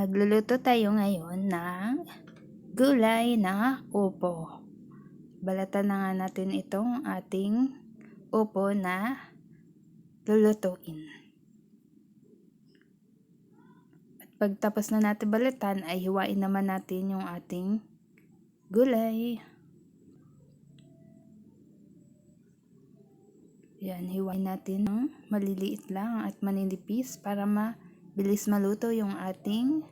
Magluluto tayo ngayon ng gulay na upo. Balatan na nga natin itong ating upo na lulutuin. At pagtapos na natin balatan ay hiwain naman natin yung ating gulay. Yan, hiwain natin ng maliliit lang at maninipis para mabilis maluto yung ating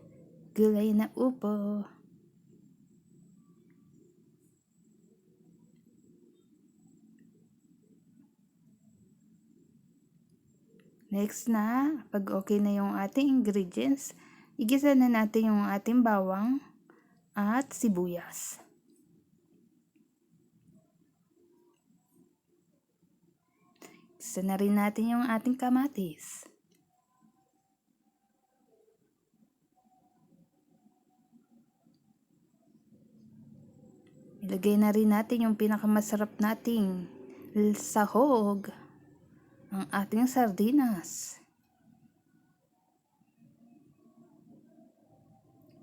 gulay na upo. Next na, pag okay na yung ating ingredients, igisa na natin yung ating bawang at sibuyas. Igisa na rin natin yung ating kamatis. Ilagay na rin natin yung pinakamasarap nating sahog, ang ating sardinas.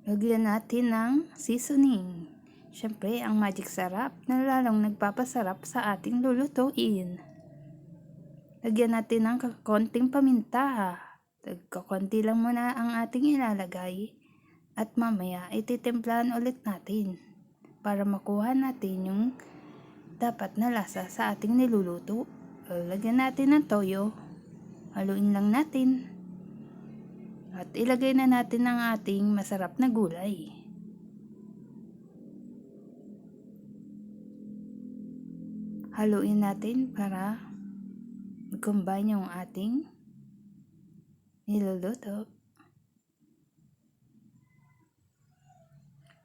Lagyan natin ng seasoning. Siyempre, ang magic sarap na lalong nagpapasarap sa ating lulutuin. Lagyan natin ng konting paminta. Konti lang muna ang ating ilalagay. At mamaya, ititimplahan ulit natin para makuha natin yung dapat na lasa sa ating niluluto. Lagyan natin ng toyo. Haluin lang natin. At ilagay na natin ang ating masarap na gulay. Haluin natin para mag-combine yung ating niluluto.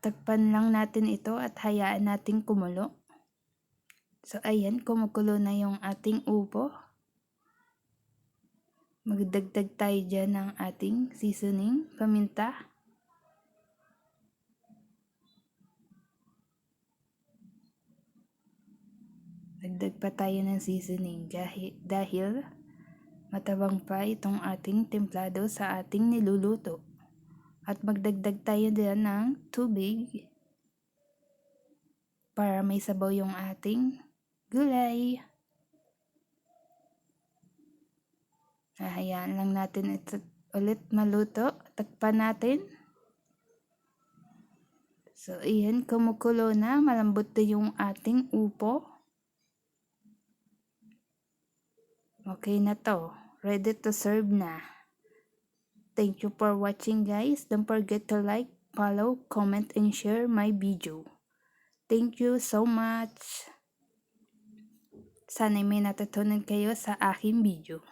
Takpan lang natin ito at hayaan natin kumulo. So ayan, kumukulo na yung ating upo. Magdagdag tayo dyan ng ating seasoning, paminta. Dagdag pa tayo ng seasoning dahil matabang pa itong ating templado sa ating niluluto. At magdagdag tayo dyan ng tubig para may sabaw yung ating gulay. Hayaan lang natin ito ulit maluto. Takpan natin. So, iyan, kumukulo na. Malambot na yung ating upo. Okay na to. Ready to serve na. Thank you for watching, guys. Don't forget to like, follow, comment, and share my video. Thank you so much. Sana may natutunan kayo sa aking video.